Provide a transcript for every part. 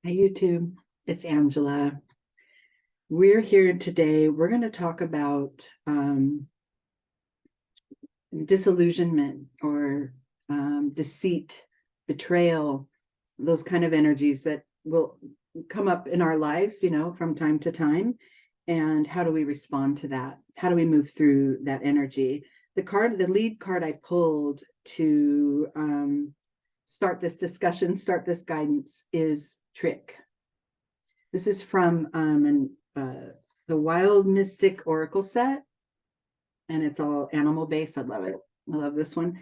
Hi, YouTube. It's Angela. We're here today. We're going to talk about disillusionment or deceit, betrayal, those kind of energies that will come up in our lives, from time to time. And how do we respond to that? How do we move through that energy? The lead card I pulled to start this discussion, start this guidance is Trick. This is from the Wild Mystic Oracle set, and it's all animal based. I love it. I love this one.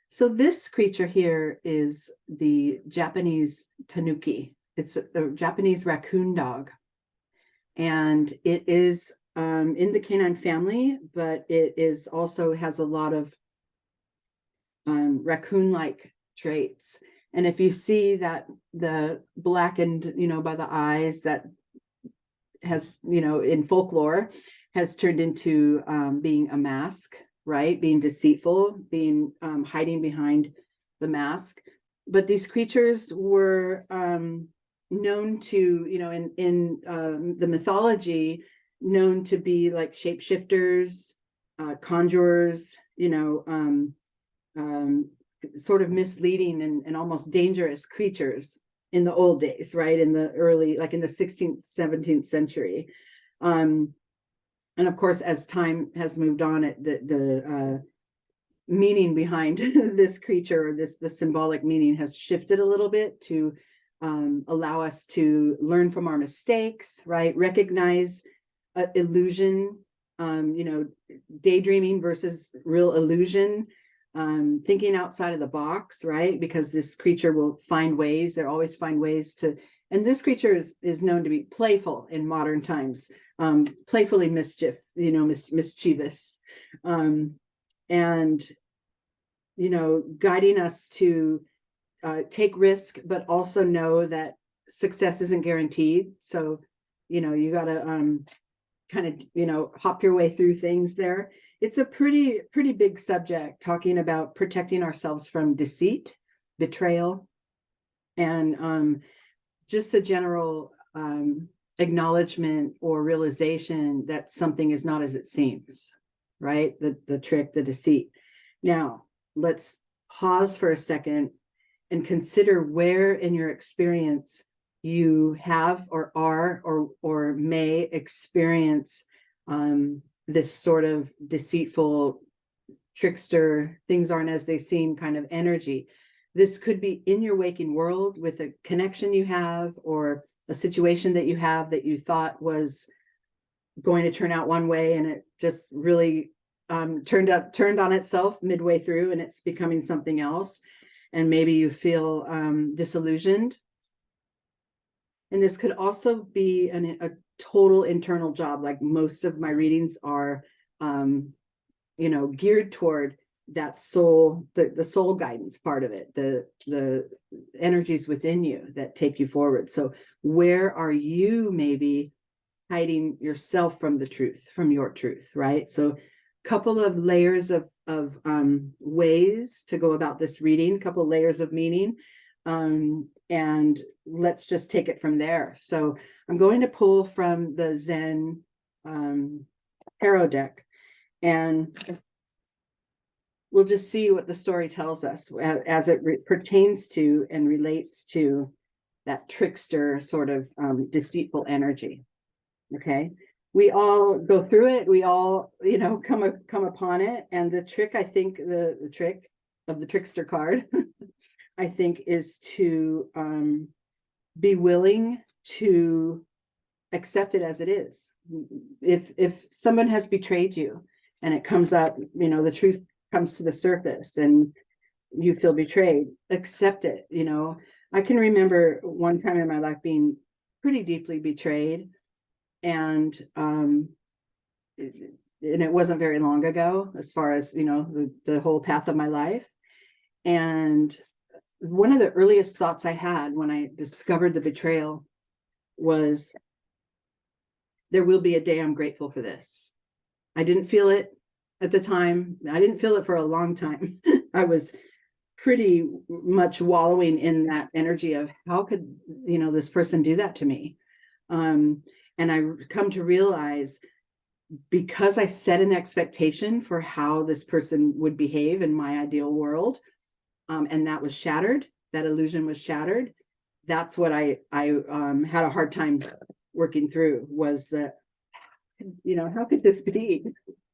So this creature here is the Japanese tanuki. It's a Japanese raccoon dog, and it is in the canine family, but it is also has a lot of raccoon-like traits. And if you see that the blackened, by the eyes, that has, in folklore, has turned into being a mask, right? Being deceitful, being hiding behind the mask. But these creatures were known to, in the mythology, known to be like shapeshifters, conjurers, sort of misleading and almost dangerous creatures in the old days, right? In the early, like in the 16th, 17th century. And of course, as time has moved on, the meaning behind this creature, or the symbolic meaning, has shifted a little bit to allow us to learn from our mistakes, right? Recognize illusion, daydreaming versus real illusion. Thinking outside of the box, right? Because this creature will find ways, they always find ways to, and this creature is known to be playful in modern times, playfully mischievous, and, guiding us to take risk, but also know that success isn't guaranteed. So, you got to kind of, hop your way through things there. It's a pretty big subject, talking about protecting ourselves from deceit, betrayal, and just the general acknowledgement or realization that something is not as it seems, right? The trick, the deceit. Now, let's pause for a second and consider where in your experience you have or are or may experience this sort of deceitful, trickster, things aren't as they seem kind of energy. This could be in your waking world with a connection you have, or a situation that you have that you thought was going to turn out one way, and it just really turned on itself midway through, and it's becoming something else. And maybe you feel disillusioned. And this could also be a total internal job. Like most of my readings are, geared toward that soul, the soul guidance part of it, the energies within you that take you forward. So where are you maybe hiding yourself from the truth, from your truth, right? So couple of layers of ways to go about this reading, couple layers of meaning. And let's just take it from there. So I'm going to pull from the Zen Tarot deck, and we'll just see what the story tells us as it pertains to and relates to that trickster sort of deceitful energy. Okay, we all go through it. We all, come upon it. And the trick, I think, the trick of the trickster card, I think, is to be willing to accept it as it is. If someone has betrayed you and it comes up, the truth comes to the surface and you feel betrayed, accept it. I can remember one time in my life being pretty deeply betrayed, and it wasn't very long ago, as far as the whole path of my life. And one of the earliest thoughts I had when I discovered the betrayal was, there will be a day I'm grateful for this. I didn't feel it at the time. I didn't feel it for a long time. I was pretty much wallowing in that energy of how could, this person do that to me? And I come to realize, because I set an expectation for how this person would behave in my ideal world, and that was shattered, that illusion was shattered. That's what I had a hard time working through, was that, how could this be?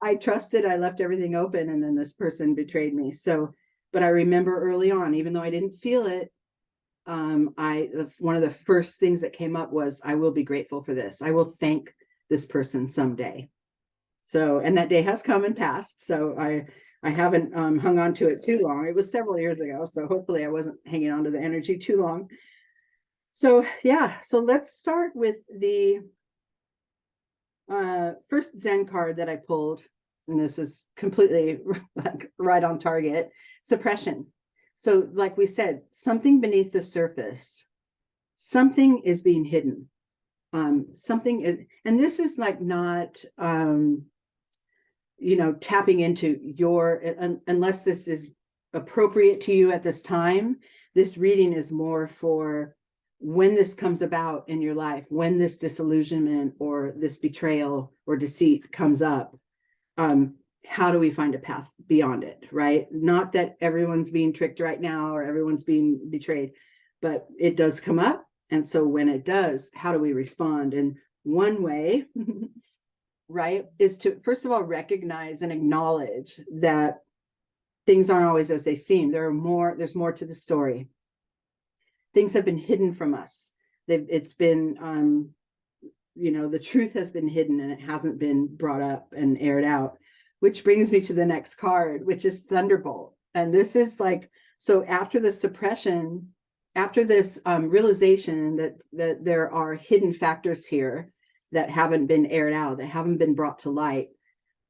I trusted, I left everything open, and then this person betrayed me. So, but I remember early on, even though I didn't feel it, one of the first things that came up was, I will be grateful for this. I will thank this person someday. So, and that day has come and passed. So I haven't hung on to it too long. It was several years ago, so hopefully I wasn't hanging on to the energy too long. So yeah, so let's start with the first Zen card that I pulled, and this is completely right on target: suppression. So like we said, something beneath the surface, something is being hidden. Something is, and this is like not, tapping into your, unless this is appropriate to you at this time. This reading is more for when this comes about in your life, when this disillusionment or this betrayal or deceit comes up. How do we find a path beyond it, right? Not that everyone's being tricked right now or everyone's being betrayed, but it does come up. And so when it does, how do we respond? And one way, right, is to, first of all, recognize and acknowledge that things aren't always as they seem. There's more to the story. Things have been hidden from us. It's been, the truth has been hidden, and it hasn't been brought up and aired out, which brings me to the next card, which is Thunderbolt. And this is like, so after the suppression, after this realization that there are hidden factors here that haven't been aired out, that haven't been brought to light,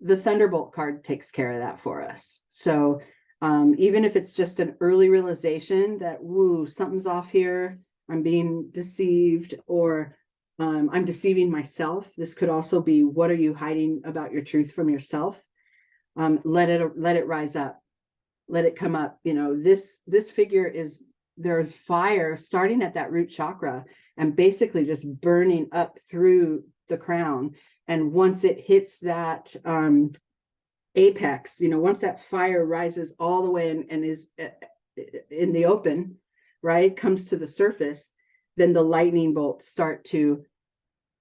the Thunderbolt card takes care of that for us. So even if it's just an early realization that, woo, something's off here, I'm being deceived, or I'm deceiving myself. This could also be, what are you hiding about your truth from yourself? Let it rise up, let it come up. This figure is, there's fire starting at that root chakra and basically just burning up through the crown. And once it hits that apex, once that fire rises all the way and is in the open, right, comes to the surface, then the lightning bolts start to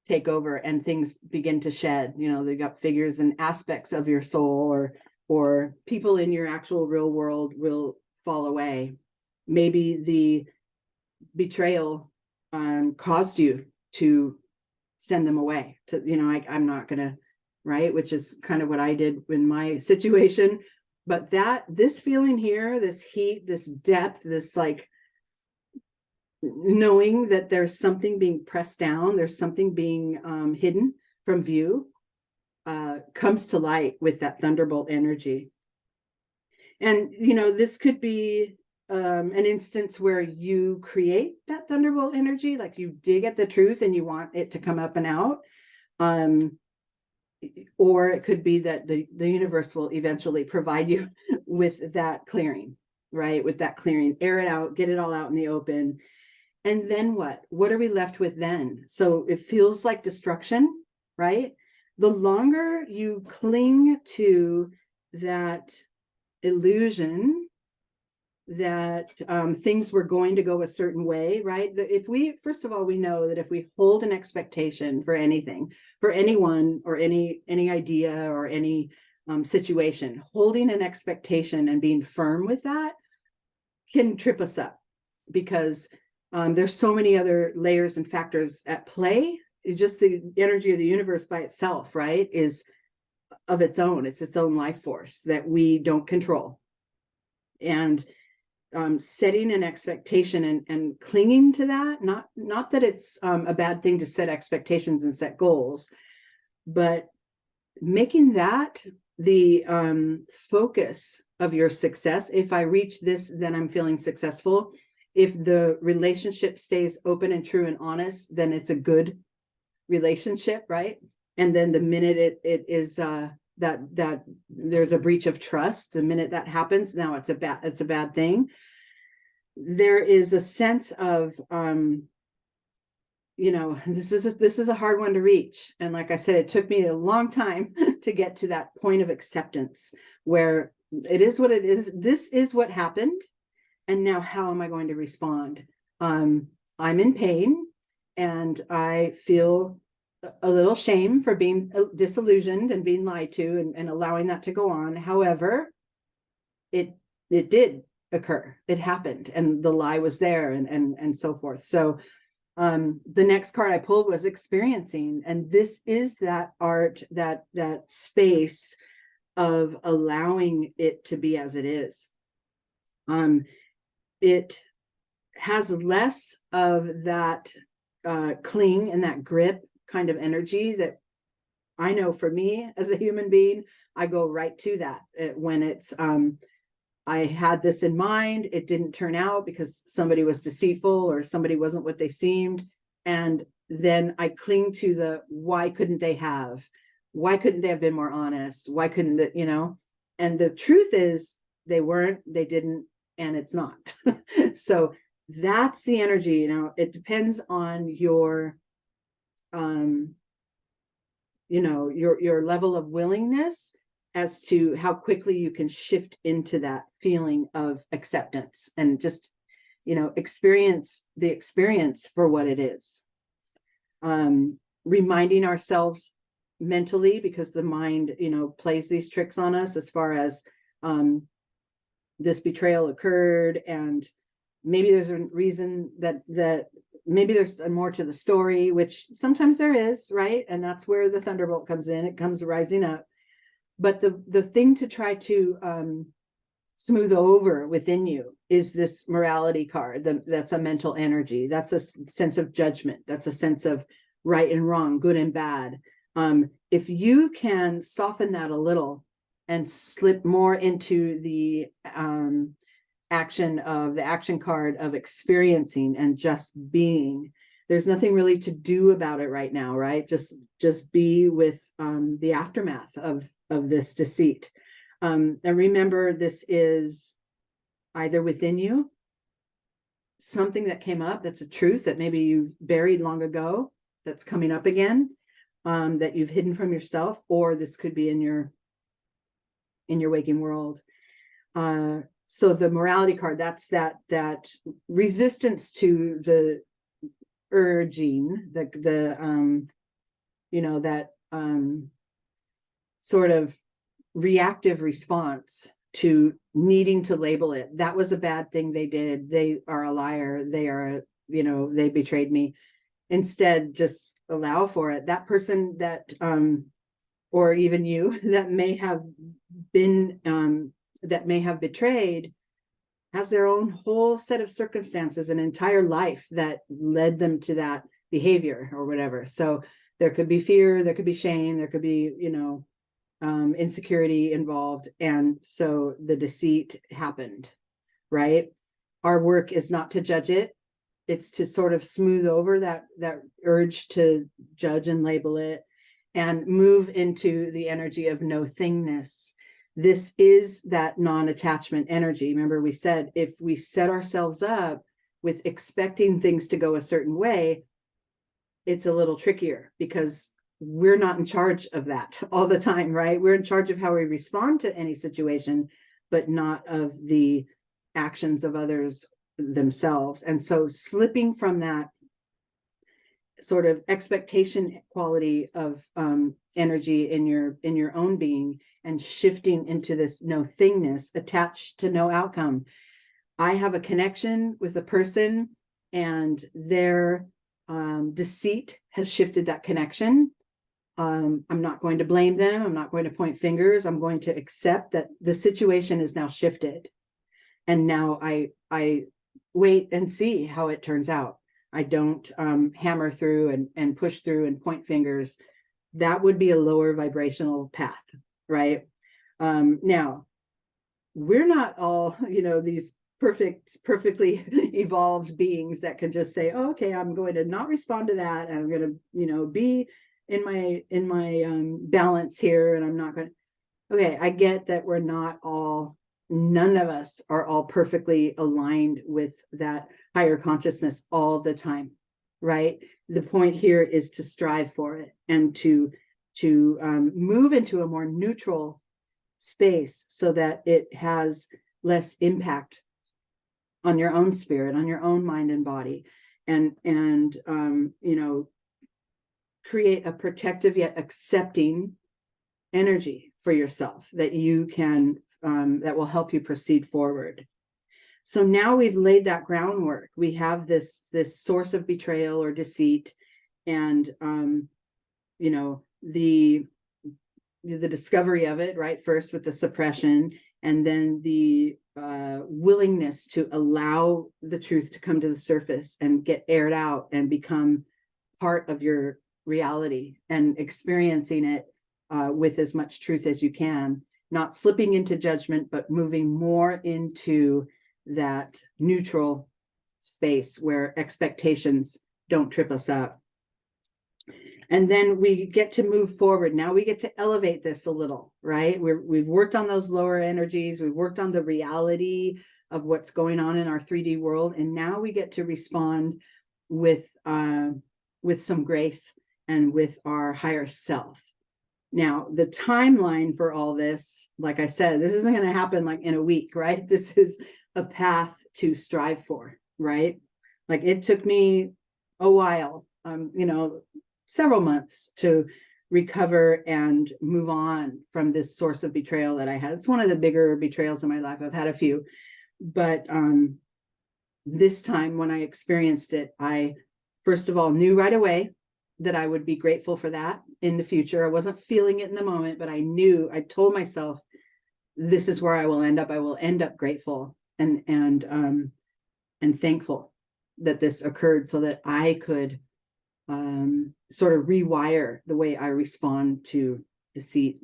take over and things begin to shed. They got figures and aspects of your soul or people in your actual real world will fall away. Maybe the betrayal caused you to send them away to, I'm not gonna, right, which is kind of what I did in my situation. But this feeling here, this heat, this depth, this like knowing that there's something being pressed down, there's something being hidden from view, comes to light with that Thunderbolt energy. And this could be an instance where you create that Thunderbolt energy, like you dig at the truth and you want it to come up and out. Or it could be that the universe will eventually provide you with that clearing, right? With that clearing, air it out, get it all out in the open. And then what are we left with then? So it feels like destruction, right? The longer you cling to that illusion that things were going to go a certain way, right? First of all, we know that if we hold an expectation for anything, for anyone or any idea or any situation, holding an expectation and being firm with that can trip us up, because there's so many other layers and factors at play. Just the energy of the universe by itself, right, is of its own. It's its own life force that we don't control. And setting an expectation and clinging to that, not that it's a bad thing to set expectations and set goals, but making that the focus of your success. If I reach this, then I'm feeling successful. If the relationship stays open and true and honest, then it's a good relationship, right? And then the minute it is that there's a breach of trust. The minute that happens, now it's a bad thing. There is a sense of, this is a hard one to reach. And like I said, it took me a long time to get to that point of acceptance where it is what it is. This is what happened. And now how am I going to respond? I'm in pain and I feel a little shame for being disillusioned and being lied to and allowing that to go on. However, it did occur. It happened and the lie was there and so forth. So the next card I pulled was experiencing. And this is that art, that space of allowing it to be as it is. It has less of that cling and that grip kind of energy that I know for me as a human being, I go right to that when it's, I had this in mind, it didn't turn out because somebody was deceitful or somebody wasn't what they seemed. And then I cling to the, why couldn't they have been more honest? Why couldn't that, and the truth is they weren't, they didn't, and it's not. So that's the energy. It depends on your, your level of willingness as to how quickly you can shift into that feeling of acceptance and just, experience the experience for what it is. Reminding ourselves mentally, because the mind, plays these tricks on us as far as this betrayal occurred, and maybe there's a reason that maybe there's more to the story, which sometimes there is, right? And that's where the thunderbolt comes in. It comes rising up. But the thing to try to smooth over within you is this morality card. That's a mental energy. That's a sense of judgment. That's a sense of right and wrong, good and bad. If you can soften that a little and slip more into the action card of experiencing and just being, there's nothing really to do about it right now, right? Just be with the aftermath of this deceit. And remember, this is either within you, something that came up that's a truth that maybe you buried long ago, that's coming up again, that you've hidden from yourself, or this could be in your waking world. So the morality card, that's that resistance to the urging, that sort of reactive response to needing to label it. That was a bad thing they did. They are a liar. They are, they betrayed me. Instead, just allow for it. That person that, or even you that may have been, that may have betrayed, has their own whole set of circumstances, an entire life that led them to that behavior or whatever. So there could be fear, there could be shame, there could be, insecurity involved. And so the deceit happened, right? Our work is not to judge it. It's to sort of smooth over that urge to judge and label it and move into the energy of no thingness. This is that non-attachment energy. Remember, we said if we set ourselves up with expecting things to go a certain way, it's a little trickier because we're not in charge of that all the time, right? We're in charge of how we respond to any situation, but not of the actions of others themselves. And so slipping from that sort of expectation quality of energy in your own being and shifting into this no thingness, attached to no outcome. I have a connection with a person and their deceit has shifted that connection. I'm not going to blame them. I'm not going to point fingers. I'm going to accept that the situation is now shifted. And now I wait and see how it turns out. I don't hammer through and push through and point fingers. That would be a lower vibrational path, right? Now, we're not all, these perfectly evolved beings that can just say, oh, okay, I'm going to not respond to that. And I'm going to, be in my balance here. And I'm not going to, okay, I get that we're not all, none of us are all perfectly aligned with that higher consciousness all the time, right? The point here is to strive for it and to move into a more neutral space so that it has less impact on your own spirit, on your own mind and body, and you know, create a protective yet accepting energy for yourself that you can that will help you proceed forward. So now we've laid that groundwork. We have this source of betrayal or deceit, and you know, the discovery of it, right? First with the suppression, and then the willingness to allow the truth to come to the surface and get aired out and become part of your reality, and experiencing it with as much truth as you can, not slipping into judgment, but moving more into that neutral space where expectations don't trip us up. And then we get to move forward. Now we get to elevate this a little, right? We've worked on those lower energies. We've worked on the reality of what's going on in our 3D world. And now we get to respond with some grace and with our higher self. Now, the timeline for all this, like I said, this isn't going to happen like in a week, right? This is a path to strive for, right? Like it took me a while, you know, several months to recover and move on from this source of betrayal that I had. It's one of the bigger betrayals in my life. I've had a few, but this time when I experienced it, I first of all knew right away that I would be grateful for that in the future. I wasn't feeling it in the moment, but I knew, I told myself, this is where I will end up. I will end up grateful and thankful that this occurred, so that I could sort of rewire the way I respond to deceit.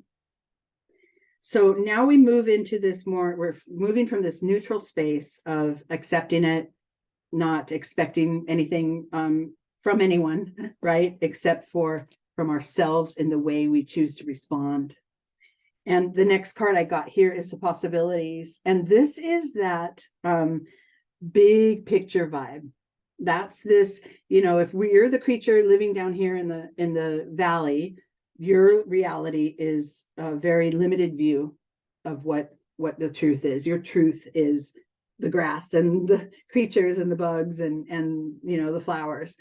So now we move into this more, we're moving from this neutral space of accepting it, not expecting anything from anyone, right? Except from ourselves in the way we choose to respond. And the next card I got here is the possibilities. And this is that big picture vibe. That's this, you know, if you're the creature living down here in the valley, your reality is a very limited view of what the truth is. Your truth is the grass and the creatures and the bugs and you know, the flowers.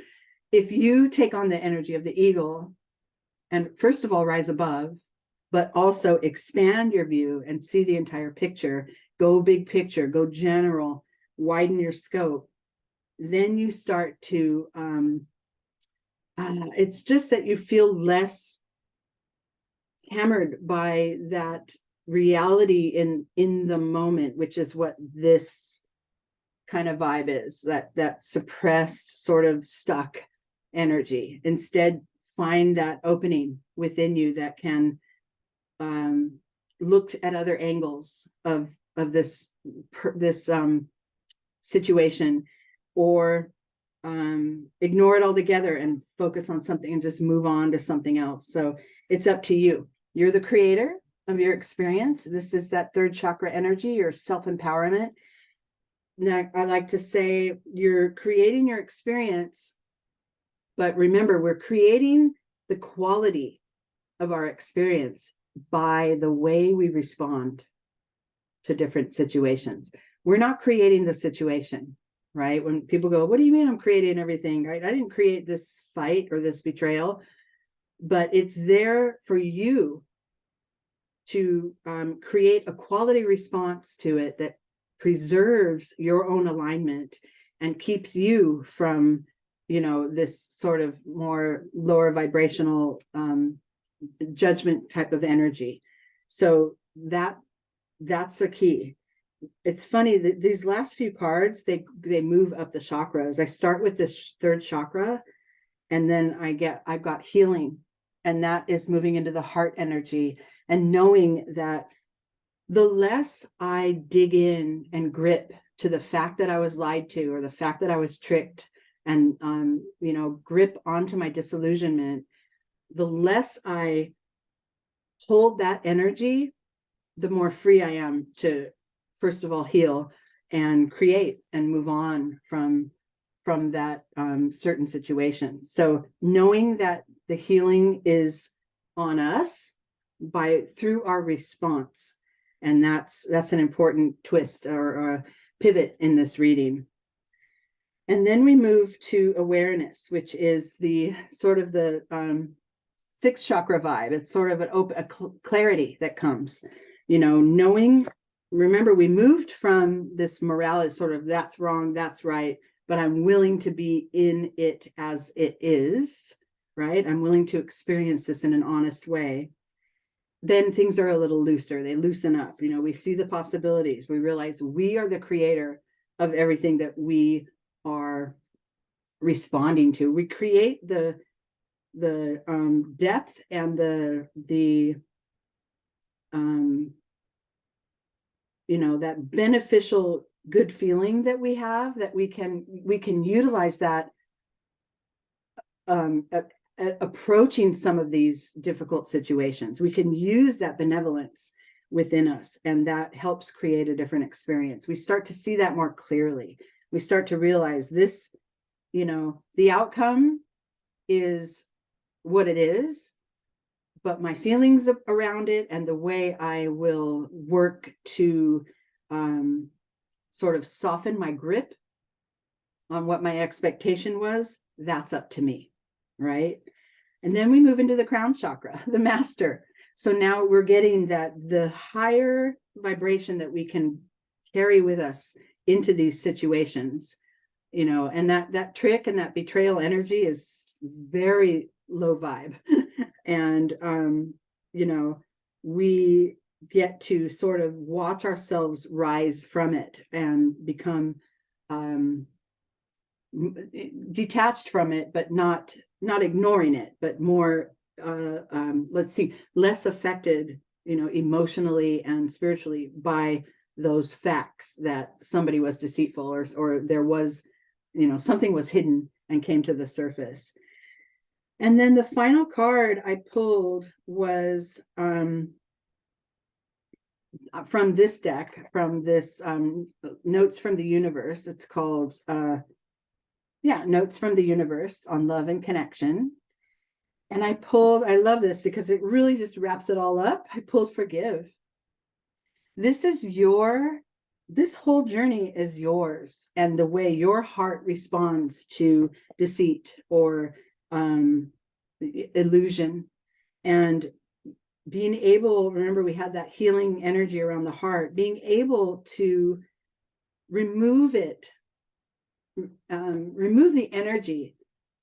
If you take on the energy of the eagle and first of all rise above, but also expand your view and see the entire picture, go big picture, go general, widen your scope, then you start to it's just that you feel less hammered by that reality in the moment, which is what this kind of vibe is, that suppressed, sort of stuck energy. Instead, find that opening within you that can look at other angles of this situation, or ignore it altogether and focus on something and just move on to something else. So it's up to you. You're the creator of your experience. This is that third chakra energy, your self-empowerment. Now, I like to say you're creating your experience, but remember, we're creating the quality of our experience by the way we respond to different situations. We're not creating the situation, right? When people go, what do you mean I'm creating everything? Right? I didn't create this fight or this betrayal, but it's there for you to create a quality response to it that preserves your own alignment and keeps you from, you know, this sort of more lower vibrational judgment type of energy. So that's the key. It's funny that these last few cards, they move up the chakras. I start with this third chakra, and then I've got healing, and that is moving into the heart energy, and knowing that the less I dig in and grip to the fact that I was lied to, or the fact that I was tricked, and you know, grip onto my disillusionment, the less I hold that energy the more free I am to, first of all, heal and create and move on from that certain situation. So knowing that the healing is on us through our response, and that's an important twist or a pivot in this reading. And then we move to awareness, which is the sort of the sixth chakra vibe. It's sort of a clarity that comes, knowing. Remember, we moved from this morality, sort of that's wrong, that's right, but I'm willing to be in it as it is, right? I'm willing to experience this in an honest way. Then things are a little looser. They loosen up. We see the possibilities. We realize we are the creator of everything that we are responding to. We create the depth and the that beneficial good feeling that we have, that we can utilize that approaching some of these difficult situations. We can use that benevolence within us, and that helps create a different experience. We start to see that more clearly. We start to realize this, the outcome is what it is, but my feelings around it and the way I will work to sort of soften my grip on what my expectation was, that's up to me, right? And then we move into the crown chakra, the master. So now we're getting that the higher vibration that we can carry with us into these situations, and that trick and that betrayal energy is very low vibe. And, we get to sort of watch ourselves rise from it and become detached from it, but not ignoring it, but more, less affected, emotionally and spiritually by those facts that somebody was deceitful or there was, something was hidden and came to the surface. And then the final card I pulled was from this deck, from this Notes from the Universe. It's called, Notes from the Universe on Love and Connection. And I love this because it really just wraps it all up. I pulled Forgive. This whole journey is yours, and the way your heart responds to deceit or illusion, and being able, remember we had that healing energy around the heart, being able to remove the energy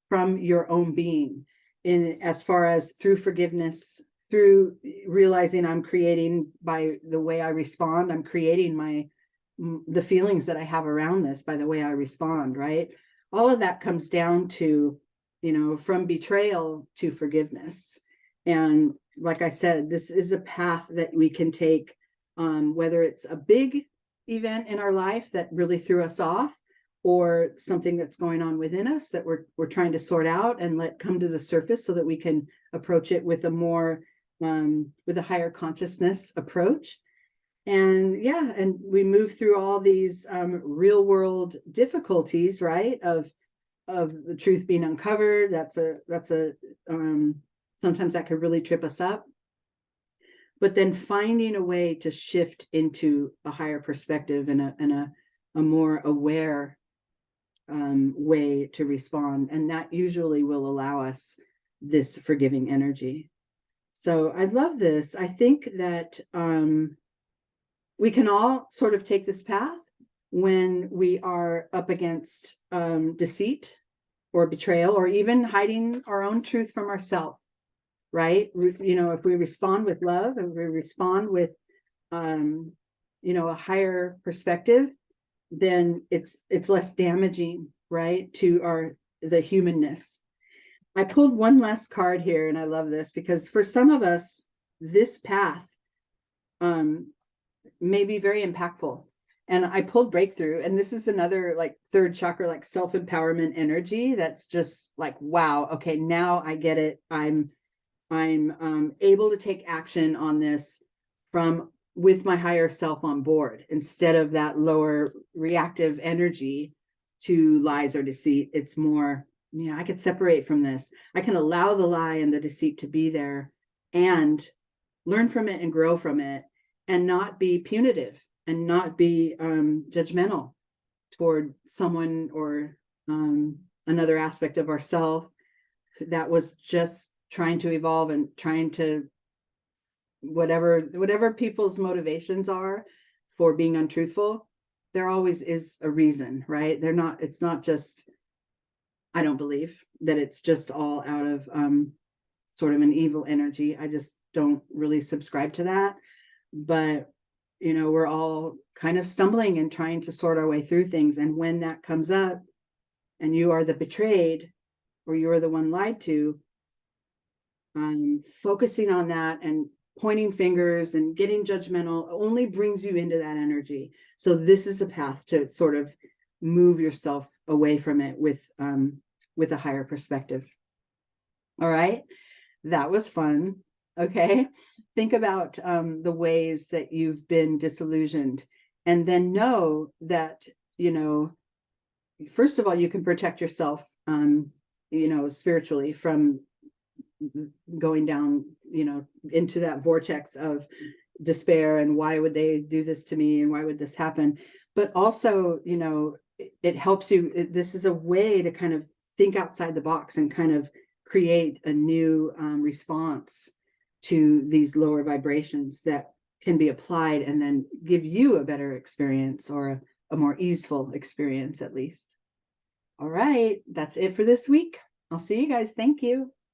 from your own being, in as far as through forgiveness, through realizing I'm creating by the way I respond, I'm creating the feelings that I have around this by the way I respond, right? All of that comes down to, from betrayal to forgiveness. And like I said, this is a path that we can take, whether it's a big event in our life that really threw us off, or something that's going on within us that we're trying to sort out and let come to the surface so that we can approach it with a more, with a higher consciousness approach. And and we move through all these real world difficulties, right? Of the truth being uncovered. That's a sometimes that could really trip us up. But then finding a way to shift into a higher perspective and a more aware way to respond. And that usually will allow us this forgiving energy. So I love this. I think that we can all sort of take this path when we are up against deceit or betrayal, or even hiding our own truth from ourselves, right? If we respond with love and we respond with, a higher perspective, then it's less damaging, right, to the humanness. I pulled one last card here, and I love this because for some of us, this path may be very impactful. And I pulled Breakthrough, and this is another like third chakra, like self-empowerment energy. That's just like, wow, okay, now I get it. I'm able to take action on this from with my higher self on board, instead of that lower reactive energy to lies or deceit. It's more, I could separate from this. I can allow the lie and the deceit to be there and learn from it and grow from it, and not be punitive and not be judgmental toward someone or another aspect of ourself that was just trying to evolve and trying to, whatever people's motivations are for being untruthful, there always is a reason, right? It's not just, I don't believe that it's just all out of sort of an evil energy. I just don't really subscribe to that. But we're all kind of stumbling and trying to sort our way through things. And when that comes up and you are the betrayed, or you are the one lied to, focusing on that and pointing fingers and getting judgmental only brings you into that energy. So this is a path to sort of move yourself away from it with a higher perspective. All right, that was fun. Okay, think about the ways that you've been disillusioned, and then know that, first of all, you can protect yourself, spiritually from going down, into that vortex of despair and why would they do this to me and why would this happen. But also, it helps you. This is a way to kind of think outside the box and kind of create a new response to these lower vibrations that can be applied and then give you a better experience, or a more easeful experience at least. All right, that's it for this week. I'll see you guys. Thank you.